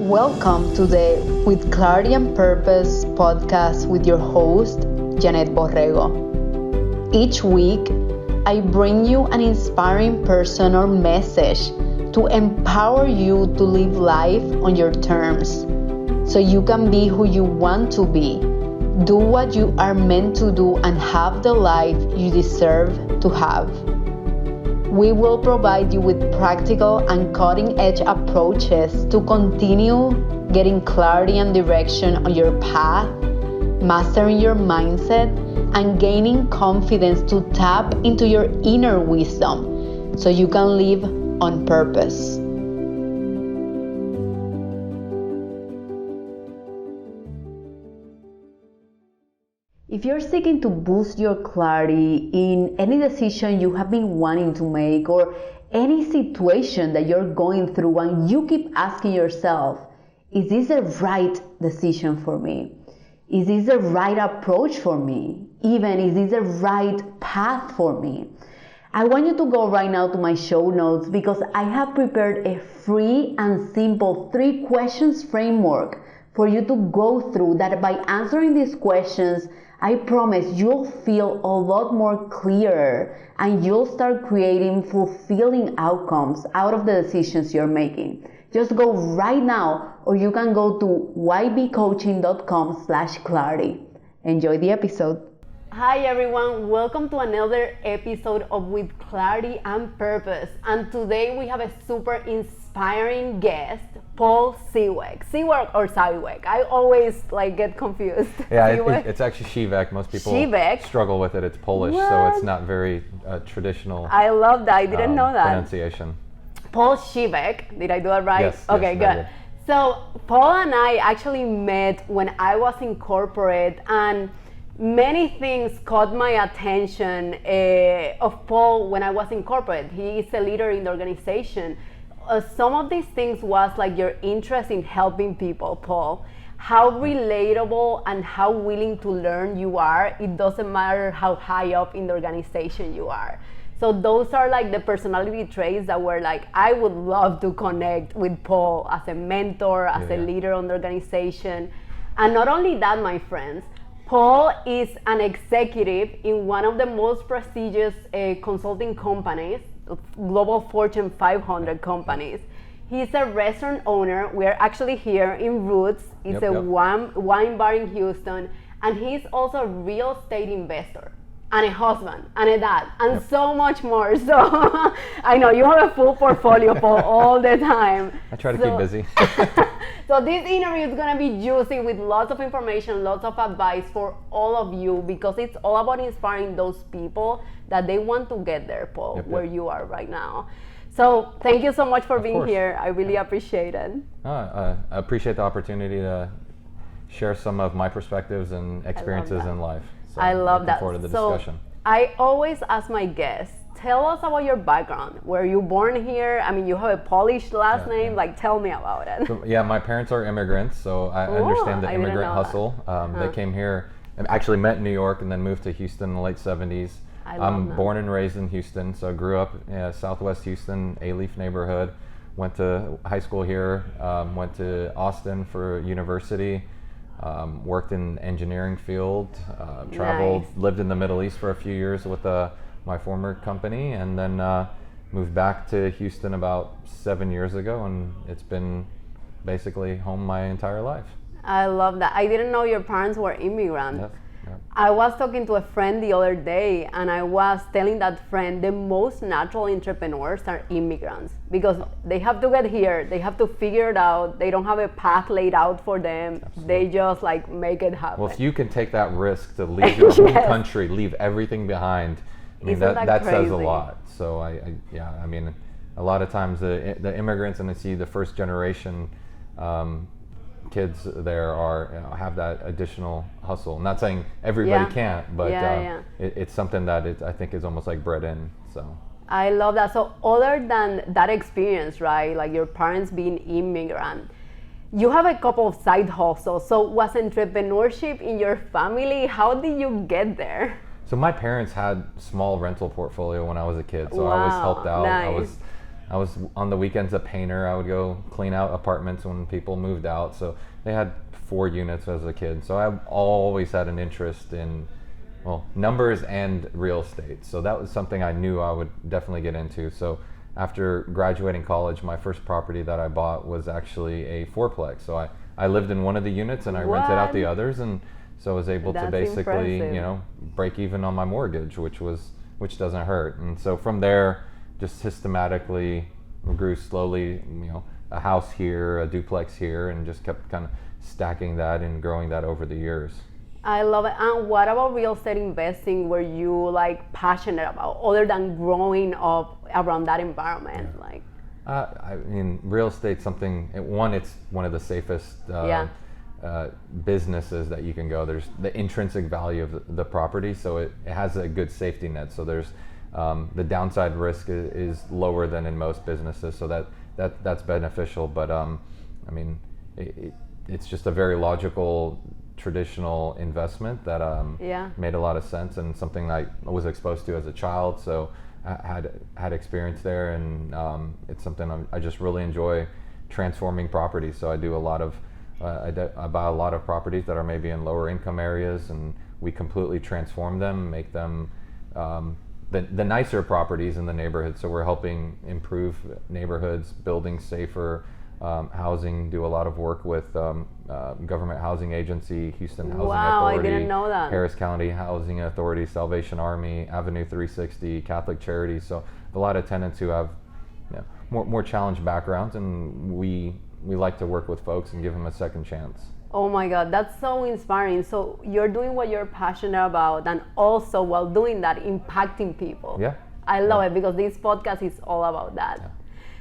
Welcome to the With Clarity and Purpose podcast with your host, Yanet Borrego. Each week, I bring you an inspiring person or message to empower you to live life on your terms so you can be who you want to be, do what you are meant to do, and have the life you deserve to have. We will provide you with practical and cutting-edge approaches to continue getting clarity and direction on your path, mastering your mindset, and gaining confidence to tap into your inner wisdom so you can live on purpose. If you're seeking to boost your clarity in any decision you have been wanting to make or any situation that you're going through and you keep asking yourself, is this the right decision for me? Is this the right approach for me? Even, is this the right path for me? I want you to go right now to my show notes because I have prepared a free and simple 3 questions framework for you to go through that by answering these questions, I promise you'll feel a lot more clearer and you'll start creating fulfilling outcomes out of the decisions you're making. Just go right now, or you can go to ybcoaching.com/clarity. Enjoy the episode. Hi everyone, welcome to another episode of With Clarity and Purpose. And today we have a super inspiring guest, Paul Siwek. Siwek or Siwek? I always get confused. Yeah, it's actually Siwek. Most people struggle with it. It's Polish, so it's not very traditional. I love that. I didn't know that. Pronunciation. Paul Siwek. Did I do it right? Yes. Okay, yes, good. So Paul and I actually met when I was in corporate, and many things caught my attention of Paul when I was in corporate. He is a leader in the organization. Some of these things was your interest in helping people, Paul. How relatable and how willing to learn you are. It doesn't matter how high up in the organization you are. So those are the personality traits that were I would love to connect with Paul as a mentor, as a leader on the organization. And not only that, my friends, Paul is an executive in one of the most prestigious consulting companies, global Fortune 500 companies. He's a restaurant owner. We're actually here in Roots. It's a wine bar in Houston. And he's also a real estate investor and a husband and a dad and so much more. So I know you have a full portfolio, Paul, all the time. I try to keep busy. So this interview is going to be juicy with lots of information, lots of advice for all of you, because it's all about inspiring those people that they want to get there, Paul, where you are right now. So thank you so much for being here. I really appreciate it. I appreciate the opportunity to share some of my perspectives and experiences in life. So I love that. Looking forward to the discussion. So I always ask my guests, tell us about your background. Were you born here? I mean, you have a Polish last name. Tell me about it. So, my parents are immigrants, so I understand the immigrant hustle. They came here and actually met in New York and then moved to Houston in the late 70s. I'm born and raised in Houston, so I grew up in Southwest Houston, A-Leaf neighborhood. Went to high school here, went to Austin for university. Worked in the engineering field, traveled, lived in the Middle East for a few years with my former company, and then moved back to Houston about 7 years ago, and it's been basically home my entire life. I love that. I didn't know your parents were immigrants. Yes. I was talking to a friend the other day, and I was telling that friend the most natural entrepreneurs are immigrants, because they have to get here, they have to figure it out, they don't have a path laid out for them. Absolutely. They just make it happen. If you can take that risk to leave your home country, leave everything behind, that says a lot. So I mean, a lot of times the immigrants, and I see the first generation kids there have that additional hustle. I'm not saying everybody can't, but it's something that I think is almost bred in. So I love that. So other than that experience, right, your parents being immigrant, you have a couple of side hustles. So was entrepreneurship in your family? How did you get there? So my parents had small rental portfolio when I was a kid, so I always helped out. Nice. I was on the weekends a painter. I would go clean out apartments when people moved out. So they had 4 units as a kid. So I've always had an interest in, well, numbers and real estate. So that was something I knew I would definitely get into. So after graduating college, my first property that I bought was actually a 4-plex. So I lived in one of the units and I rented out the others, and so I was able to basically, you know, break even on my mortgage, which doesn't hurt. And so from there, just systematically grew slowly, you know, a house here, a duplex here, and just kept kind of stacking that and growing that over the years. I love it. And what about real estate investing? Were you like passionate about, other than growing up around that environment? Yeah. Like, I mean, real estate, something. It's one of the safest businesses that you can go. There's the intrinsic value of the property, so it has a good safety net. So there's the downside risk is lower than in most businesses, so that's beneficial. But I mean, it's just a very logical, traditional investment that made a lot of sense, and something I was exposed to as a child. So I had experience there, and it's something I just really enjoy, transforming properties. So I do a lot of I buy a lot of properties that are maybe in lower income areas, and we completely transform them, make them the nicer properties in the neighborhood. So we're helping improve neighborhoods, building safer housing, do a lot of work with government housing agency, Houston Housing Authority, I didn't know that. Harris County Housing Authority, Salvation Army, Avenue 360, Catholic Charities. So a lot of tenants who have more challenged backgrounds, and we like to work with folks and give them a second chance. Oh my God, that's so inspiring. So you're doing what you're passionate about, and also while doing that, impacting people. Yeah. I love it, because this podcast is all about that. Yeah,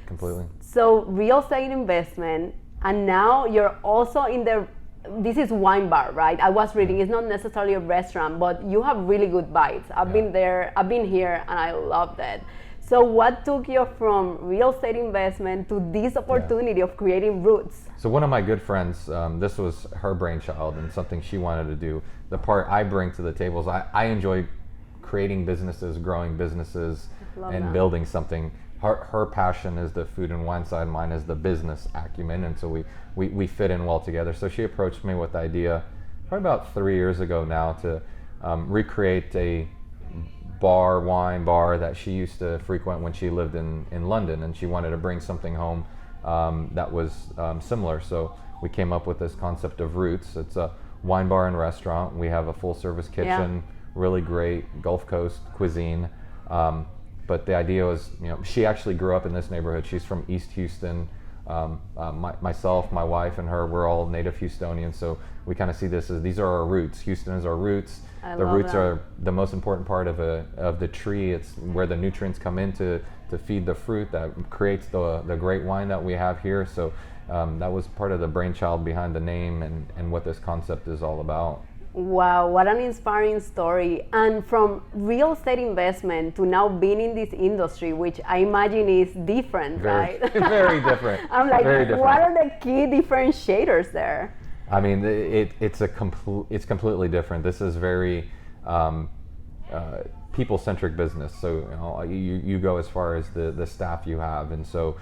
completely. So real estate investment, and now you're also in this is wine bar, right? I was reading, it's not necessarily a restaurant, but you have really good bites. I've been there, I've been here, and I loved it. So what took you from real estate investment to this opportunity of creating Roots? So one of my good friends, this was her brainchild and something she wanted to do. The part I bring to the table is I enjoy creating businesses, growing businesses, and building something. Her passion is the food and wine side, mine is the business acumen, and so we fit in well together. So she approached me with the idea probably about 3 years ago now to recreate a wine bar that she used to frequent when she lived in London, and she wanted to bring something home that was similar. So we came up with this concept of Roots. It's a wine bar and restaurant. We have a full service kitchen, really great Gulf Coast cuisine. But the idea was, you know, she actually grew up in this neighborhood. She's from East Houston. Myself, my wife, and her, we're all native Houstonians. So we kind of see this as these are our roots. Houston is our roots. The roots are the most important part of the tree. It's where the nutrients come in to feed the fruit that creates the great wine that we have here. So that was part of the brainchild behind the name and what this concept is all about. Wow, what an inspiring story. And from real estate investment to now being in this industry, which I imagine is different, right? Very different. I'm like, what are the key differentiators there? I mean, it's completely different. This is very people-centric business. So you know, you go as far as the staff you have, and so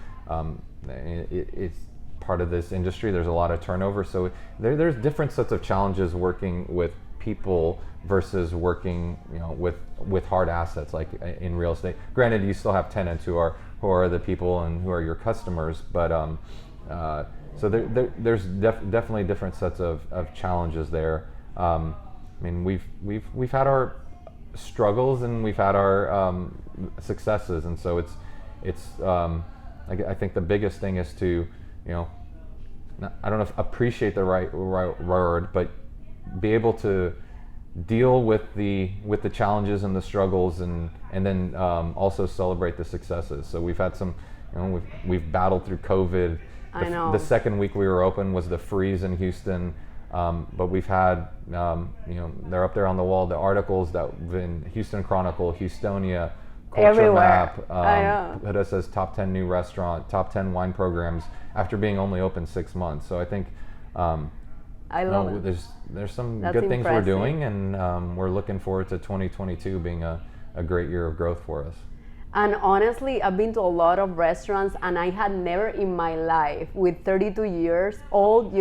it's part of this industry. There's a lot of turnover, so there's different sets of challenges working with people versus working, you know, with hard assets like in real estate. Granted, you still have tenants who are the people and who are your customers, but so there's definitely different sets of challenges there. I mean, we've had our struggles and we've had our successes, and so it's I think the biggest thing is to, you know, I don't know if appreciate the right word, but be able to deal with the challenges and the struggles, and then also celebrate the successes. So we've had some, you know, we've battled through COVID. I know. The second week we were open was the freeze in Houston, but we've had, you know, they're up there on the wall, the articles that in Houston Chronicle, Houstonia, Culture everywhere. Map, put us as top 10 new restaurant, top 10 wine programs after being only open 6 months. So I think I love it. There's some That's good things we're impressive. doing, and we're looking forward to 2022 being a great year of growth for us. And honestly, I've been to a lot of restaurants, and I had never in my life, with 32 years old,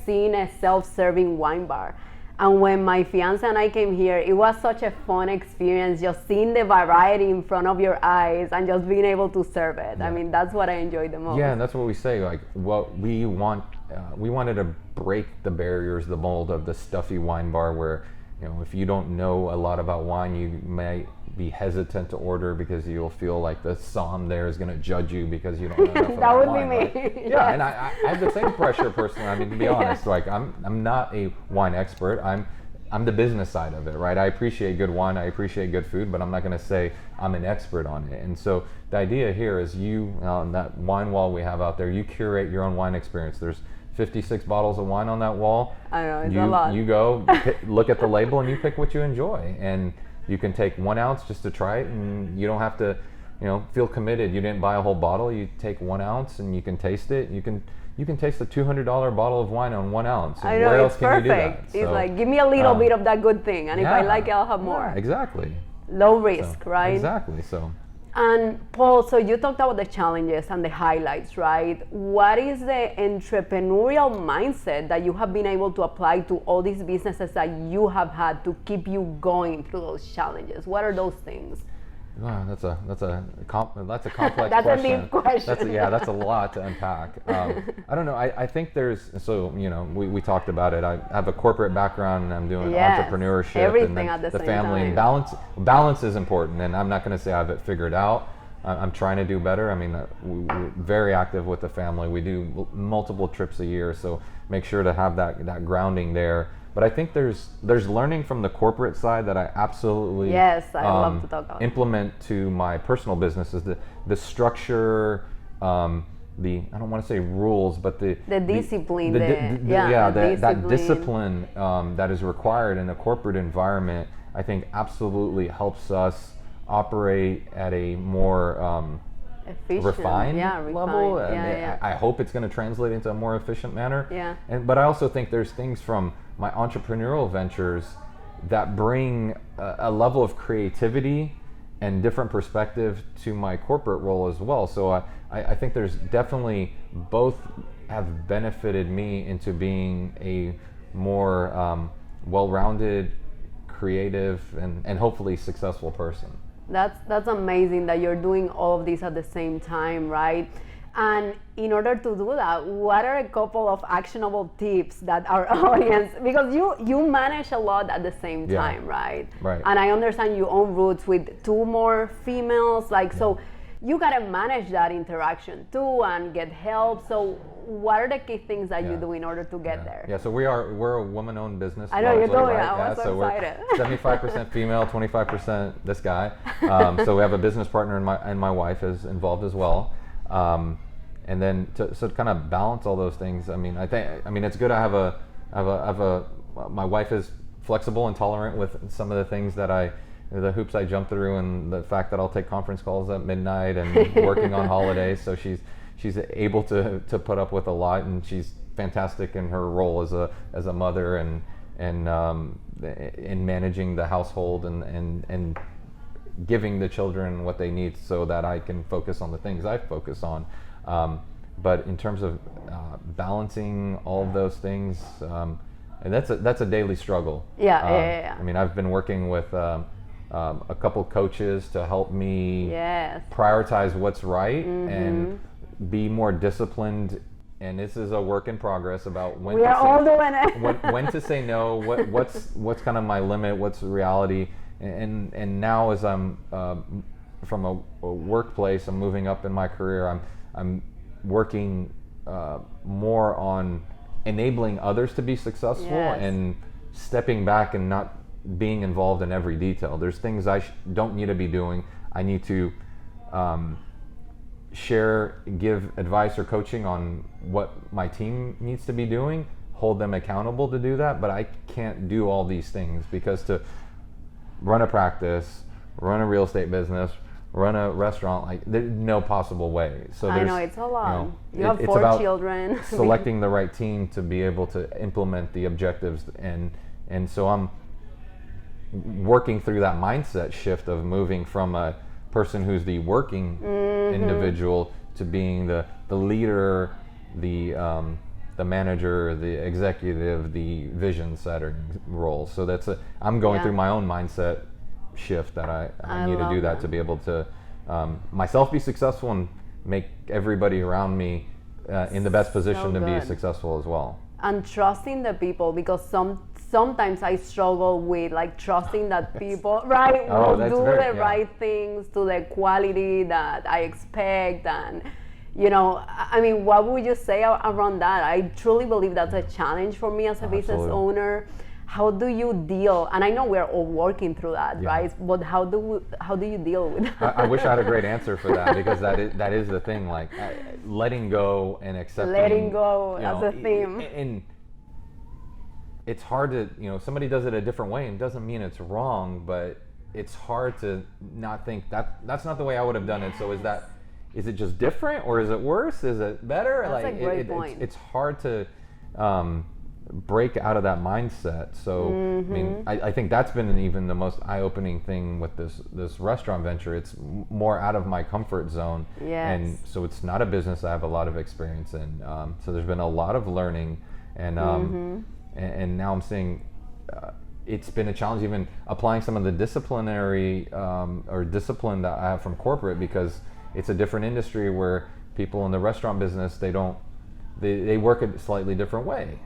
seen a self-serving wine bar. And when my fiance and I came here, it was such a fun experience, just seeing the variety in front of your eyes and just being able to serve it. I mean, that's what I enjoyed the most. Yeah, and that's what we say. Like, what we wanted to break the barriers, the mold of the stuffy wine bar where, if you don't know a lot about wine, you may be hesitant to order because you'll feel like the som there is going to judge you because you don't know enough about wine. That would be me. Right? Yeah, and I have the same pressure personally. I mean, to be honest, like I'm not a wine expert. I'm the business side of it, right? I appreciate good wine, I appreciate good food, but I'm not going to say I'm an expert on it. And so the idea here is that wine wall we have out there, you curate your own wine experience. There's 56 bottles of wine on that wall. I know, it's a lot. You go, look at the label, and you pick what you enjoy. And you can take 1 ounce just to try it, and you don't have to, feel committed. You didn't buy a whole bottle. You take 1 ounce, and you can taste it. You can taste a $200 bottle of wine on 1 ounce. I know, where it's else can perfect. you do that? It's like, give me a little bit of that good thing, and if I like it, I'll have more. Yeah, exactly. Low risk, right? Exactly. So. And Paul, so you talked about the challenges and the highlights, right? What is the entrepreneurial mindset that you have been able to apply to all these businesses that you have had to keep you going through those challenges? What are those things? Wow, that's a complex question. That's a deep question. That's a lot to unpack. I don't know. I think we talked about it. I have a corporate background, and I'm doing entrepreneurship, everything and at the the same family time. And balance is important. And I'm not going to say I have it figured out. I'm trying to do better. I mean, we're very active with the family. We do multiple trips a year, so make sure to have that grounding there. But I think there's learning from the corporate side that I absolutely love to talk about. Implement to my personal business is the structure, I don't want to say rules, but the discipline, that discipline that is required in a corporate environment. I think absolutely helps us operate at a more refined level. I hope it's going to translate into a more efficient manner. Yeah. But I also think there's things from my entrepreneurial ventures that bring a level of creativity and different perspective to my corporate role as well. So I think there's definitely both have benefited me into being a more well-rounded, creative, and hopefully successful person. That's amazing that you're doing all of this at the same time, right? And in order to do that, what are a couple of actionable tips that our audience, because you manage a lot at the same time, right? Right. And I understand you own Roots with 2 more females, so you gotta manage that interaction too and get help. So what are the key things that you do in order to get there? Yeah, so we're a woman-owned business. I know you're doing right? it. I was so excited. We're 75% female, 25% this guy. So we have a business partner, and my wife is involved as well. And then to kind of balance all those things. I mean, it's good. I have a my wife is flexible and tolerant with some of the things that the hoops I jump through, and the fact that I'll take conference calls at midnight and working on holidays. So she's able to put up with a lot, and she's fantastic in her role as a mother and in managing the household and giving the children what they need so that I can focus on the things I focus on. But in terms of balancing all of those things, and that's a daily struggle. Yeah. I mean, I've been working with a couple coaches to help me prioritize what's right and be more disciplined. And this is a work in progress about when when to say no, what's kind of my limit, what's the reality, and now as I'm from a workplace, I'm moving up in my career. I'm working more on enabling others to be successful and stepping back and not being involved in every detail. There's things I don't need to be doing. I need to give advice or coaching on what my team needs to be doing, hold them accountable to do that, but I can't do all these things because to run a practice, run a real estate business, run a restaurant, there's no possible way. So I know, it's a lot. You have 4 children. Selecting the right team to be able to implement the objectives, and so I'm working through that mindset shift of moving from a person who's the working individual to being the leader, the manager, the executive, the vision setter role. So I'm going through my own mindset shift that I need to do that to be able to myself be successful and make everybody around me in the best position to be successful as well. And trusting the people, because sometimes I struggle with like trusting that people will do the right things to the quality that I expect. And I mean, what would you say around that? I truly believe that's a challenge for me as a business owner. How do you deal? And I know we're all working through that, right? But how do you deal with that? I wish I had a great answer for that, because that is the thing, like letting go and accepting. Letting go as a theme. And it's hard to, somebody does it a different way, and it doesn't mean it's wrong, but it's hard to not think that's not the way I would have done it. So is it just different, or is it worse? Is it better? That's a great point. It's hard to break out of that mindset. So I mean, I think that's been even the most eye-opening thing with this restaurant venture. It's more out of my comfort zone, and so it's not a business I have a lot of experience in. So there's been a lot of learning, and and now I'm seeing it's been a challenge even applying some of the disciplinary or discipline that I have from corporate, because it's a different industry where people in the restaurant business, they work a slightly different way.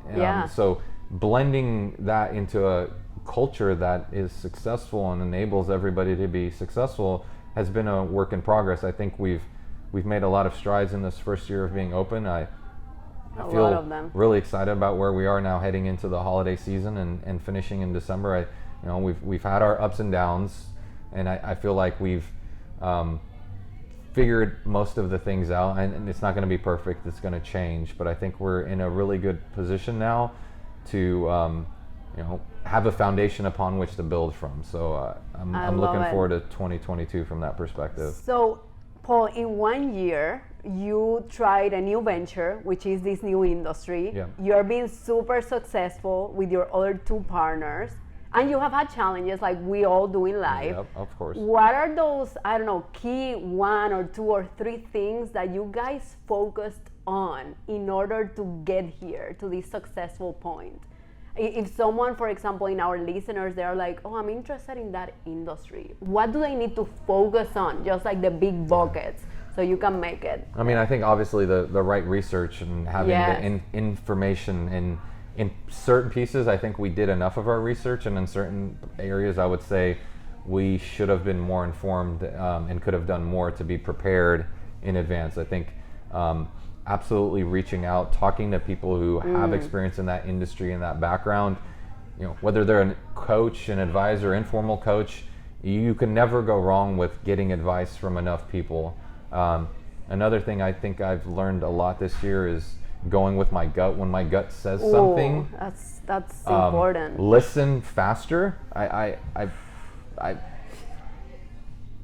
So blending that into a culture that is successful and enables everybody to be successful has been a work in progress. I think we've made a lot of strides in this first year of being open. I feel really excited about where we are now heading into the holiday season and finishing in December. We've had our ups and downs, and I feel like we've figured most of the things out, and it's not going to be perfect. It's going to change, but I think we're in a really good position now to have a foundation upon which to build from. So I'm looking forward to 2022 from that perspective. So Paul, in 1 year you tried a new venture, which is this new industry. You're being super successful with your other two partners. And you have had challenges like we all do in life. Yep, of course. What are those, I don't know, key 1 or 2 or 3 things that you guys focused on in order to get here to this successful point? If someone, for example, in our listeners, they're like, oh, I'm interested in that industry, what do they need to focus on? Just like the big buckets, so you can make it. I mean, I think obviously the right research and having the information in certain pieces, I think we did enough of our research, and in certain areas, I would say we should have been more informed and could have done more to be prepared in advance. I think absolutely reaching out, talking to people who have experience in that industry and that background, whether they're a coach, an advisor, informal coach, you can never go wrong with getting advice from enough people. Another thing I think I've learned a lot this year is going with my gut. When my gut says something, that's important. Listen faster. I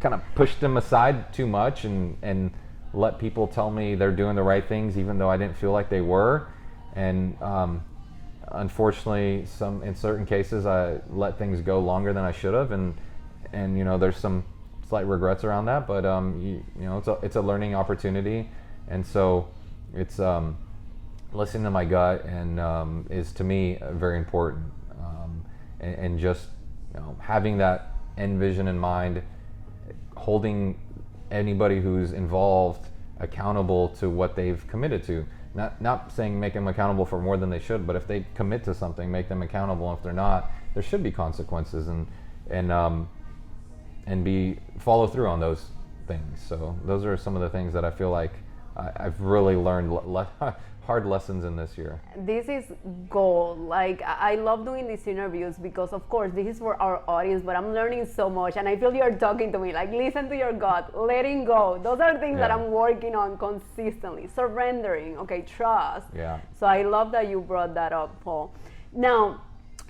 kind of pushed them aside too much and let people tell me they're doing the right things, even though I didn't feel like they were. And unfortunately, in certain cases, I let things go longer than I should have, and there's some slight regrets around that. But it's a learning opportunity, and so it's listening to my gut and is to me very important, and just having that end vision in mind, holding anybody who's involved accountable to what they've committed to. Not saying make them accountable for more than they should, but if they commit to something, make them accountable. If they're not, there should be consequences, and follow through on those things. So those are some of the things that I feel like I've really learned hard lessons in this year. This is gold. Like, I love doing these interviews because, of course, this is for our audience, but I'm learning so much, and I feel you're talking to me. Like, listen to your gut, letting go. Those are things that I'm working on consistently. Surrendering, okay, trust. So I love that you brought that up, Paul. Now,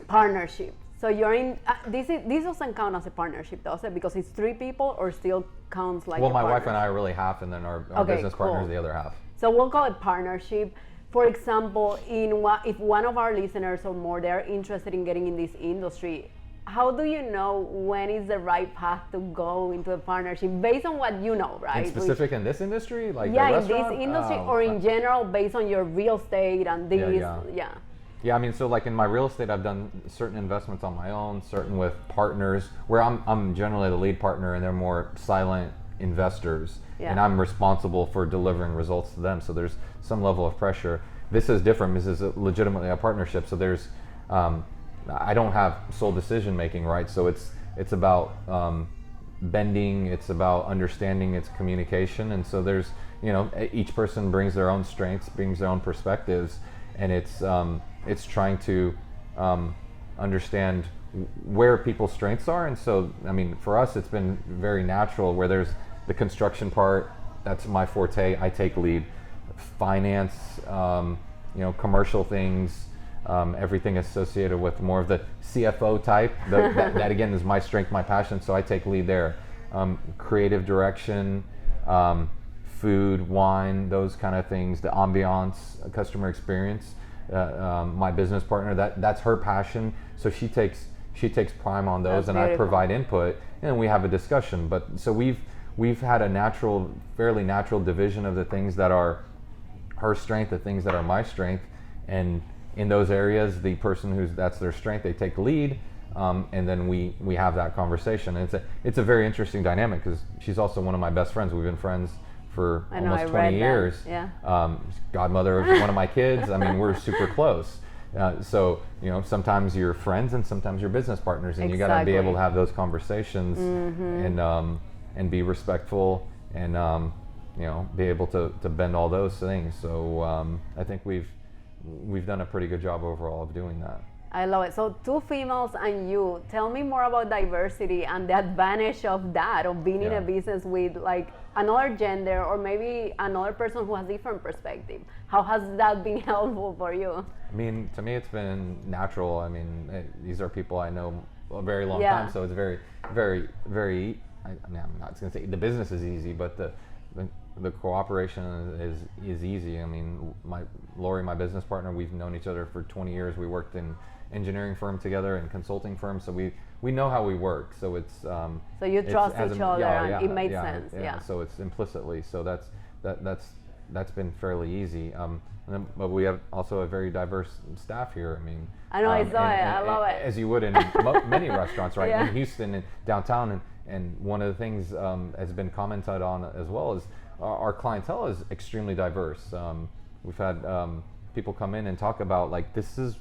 partnership. So you're in, this doesn't count as a partnership, does it? Because it's 3 people, or still counts like Well, my wife and I are really half, and then our business partner is the other half. So we'll call it partnership. For example, if one of our listeners or more, they're interested in getting in this industry, how do you know when is the right path to go into a partnership based on what you know, right? In specific in this industry, like yeah, the in restaurant? this industry, or in general, based on your real estate and this, Yeah, I mean, so like in my real estate, I've done certain investments on my own, certain with partners, where I'm generally the lead partner and they're more silent investors, and I'm responsible for delivering results to them. So there's some level of pressure. This is different. This is legitimately a partnership. So there's, I don't have sole decision making, right? So it's about bending. It's about understanding. It's communication. And so there's, each person brings their own strengths, brings their own perspectives, and it's trying to understand where people's strengths are. And so, I mean, for us, it's been very natural where there's the construction part, that's my forte, I take lead. Finance, commercial things, everything associated with more of the CFO type, that again is my strength, my passion, so I take lead there. Creative direction, food, wine, those kind of things, the ambiance, customer experience. My business partner, that's her passion, so she takes prime on those, that's and beautiful. I provide input, and we have a discussion. But so we've had a fairly natural division of the things that are her strength, the things that are my strength, and in those areas, the person that's their strength, they take lead, and then we have that conversation. And it's a very interesting dynamic because she's also one of my best friends. We've been friends for almost 20 years. Yeah. Godmother of one of my kids. I mean, we're super close. So sometimes you're friends and sometimes you're business partners, and you got to be able to have those conversations, and be respectful, and be able to bend all those things. So I think we've done a pretty good job overall of doing that. I love it. So 2 females and you. Tell me more about diversity and the advantage of that, of being in a business with like another gender or maybe another person who has different perspective. How has that been helpful for you? I mean, to me, it's been natural. I mean, these are people I know a very long time, so it's very, very, very. I'm not going to say the business is easy, but the cooperation is easy. I mean, Lori, my business partner, we've known each other for 20 years. We worked in engineering firm together and consulting firm, so we know how we work. So it's so you trust each other, and it makes sense. Yeah. So it's implicitly. So that's been fairly easy. But we have also a very diverse staff here. I mean, I know, I saw it. I love it. As you would in many restaurants, right? In Houston and downtown, and one of the things has been commented on as well is our clientele is extremely diverse. We've had people come in and talk about like this is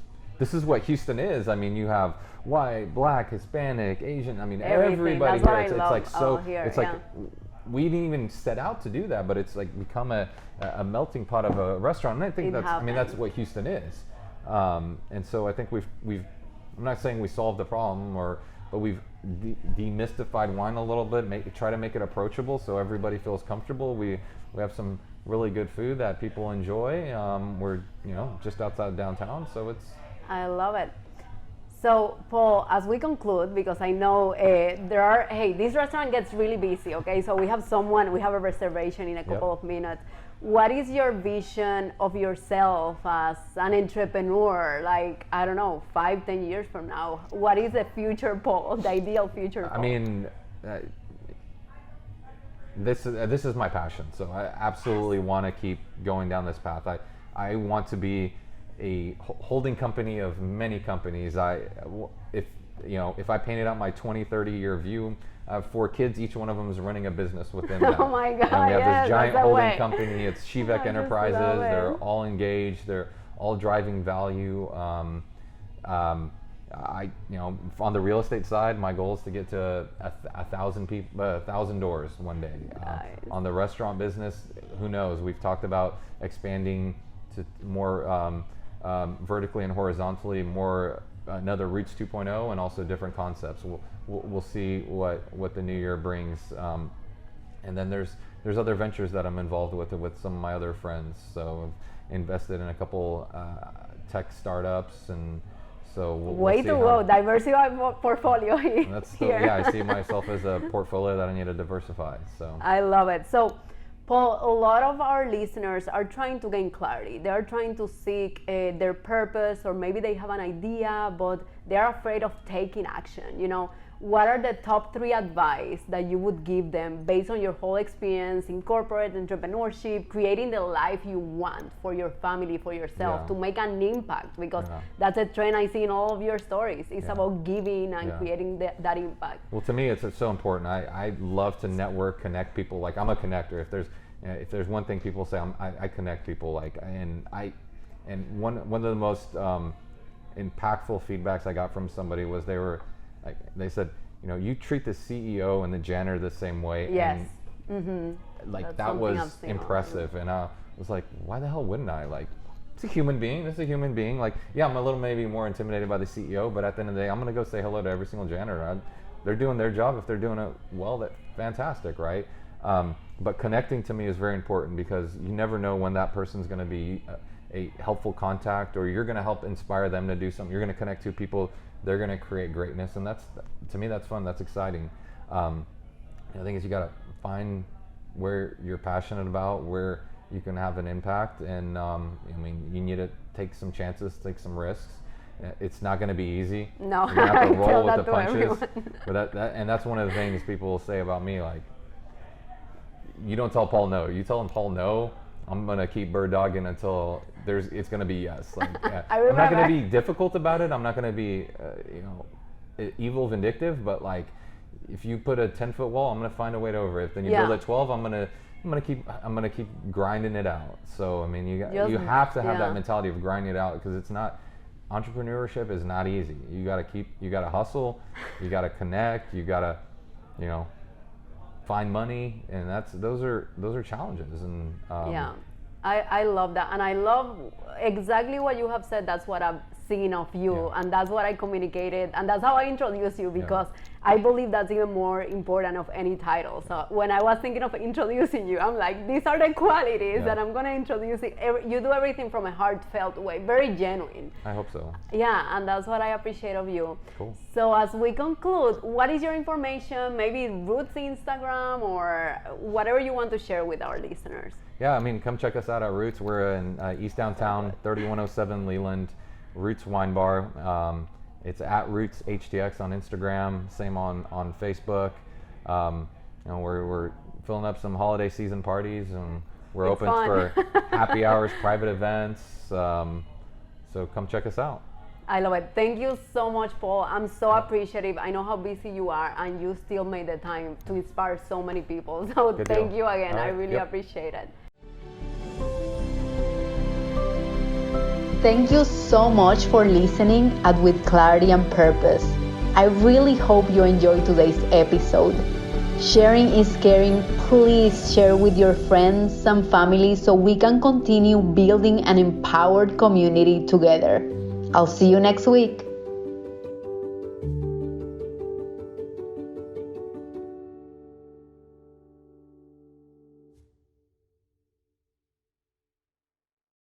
what Houston is. I mean, you have white, black, Hispanic, Asian. I mean, everybody here. It's like so. It's like we didn't even set out to do that, but it's like become a melting pot of a restaurant. And I think that's what Houston is. And so I think we've. I'm not saying we solved the problem, but we've demystified wine a little bit. Try to make it approachable so everybody feels comfortable. We have some really good food that people enjoy. We're just outside downtown, so it's. I love it. So Paul, as we conclude, because I know this restaurant gets really busy. Okay, so we have a reservation in a couple of minutes. What is your vision of yourself as an entrepreneur? Like, I don't know, 5-10 years from now, what is the future Paul, the ideal future Paul? I mean, this is my passion. So I absolutely want to keep going down this path. I want to be a holding company of many companies. If I painted out my 20-30 year view, I have 4 kids. Each one of them is running a business within them. Oh my God! And we have this giant holding company. It's Siwek Enterprises. They're all engaged. They're all driving value. On the real estate side, my goal is to get to 1,000 doors one day. Nice. On the restaurant business, who knows? We've talked about expanding to more vertically and horizontally, more another Roots 2.0, and also different concepts. We'll see what the new year brings, and then there's other ventures that I'm involved with some of my other friends. So I've invested in a couple tech startups, and so we'll see to go diversify portfolio here. I see myself as a portfolio that I need to diversify. So I love it. So Paul, a lot of our listeners are trying to gain clarity. They are trying to seek their purpose, or maybe they have an idea, but they're afraid of taking action. You know, what are the top 3 advice that you would give them based on your whole experience in corporate entrepreneurship, creating the life you want for your family, for yourself, to make an impact? Because that's a trend I see in all of your stories. It's about giving and creating that impact. Well, to me, it's so important. I love to network, connect people. Like, I'm a connector. If there's one thing people say, I connect people. Like, and one of the most impactful feedbacks I got from somebody was they said, you know, you treat the CEO and the janitor the same way. Yes. And that was impressive. And I was like, why the hell wouldn't I? Like, it's a human being. This is a human being. Like, yeah, I'm a little maybe more intimidated by the CEO, but at the end of the day, I'm going to go say hello to every single janitor. They're doing their job. If they're doing it well, that's fantastic, right? But connecting to me is very important, because you never know when that person's going to be a helpful contact, or you're going to help inspire them to do something. You're going to connect to people. They're going to create greatness, and to me, that's fun. That's exciting. The thing is, you got to find where you're passionate about, where you can have an impact, and you need to take some chances, take some risks. It's not going to be easy. No, you're going to have to roll with the punches. But that's one of the things people will say about me. Like, you don't tell Paul no. You tell him, Paul, no, I'm going to keep bird dogging until it's going to be yes. Like, I'm not going to be difficult about it. I'm not going to be, evil, vindictive. But like, if you put a 10-foot wall, I'm going to find a way to over it. Then you build a 12. I'm going to keep grinding it out. So I mean, you have to have that mentality of grinding it out, because it's not. Entrepreneurship is not easy. You got to hustle. You got to connect. You got to, find money, and those are challenges. And I love that, and I love exactly what you have said. That's what I've seen of you, and that's what I communicated, and that's how I introduced you, because I believe that's even more important of any title. So when I was thinking of introducing you, I'm like, these are the qualities that I'm going to introduce. You do everything from a heartfelt way, very genuine. I hope so. Yeah, and that's what I appreciate of you. Cool. So as we conclude, what is your information? Maybe Roots Instagram, or whatever you want to share with our listeners. Yeah, I mean, come check us out at Roots. We're in East Downtown, 3107 Leland, Roots Wine Bar. It's at Roots HTX on Instagram, same on Facebook. We're filling up some holiday season parties, and we're open for happy hours, private events. So come check us out. I love it. Thank you so much, Paul. I'm so appreciative. I know how busy you are, and you still made the time to inspire so many people. So thank you again. Right. I really appreciate it. Thank you so much for listening at With Clarity and Purpose. I really hope you enjoyed today's episode. Sharing is caring. Please share with your friends and family so we can continue building an empowered community together. I'll see you next week.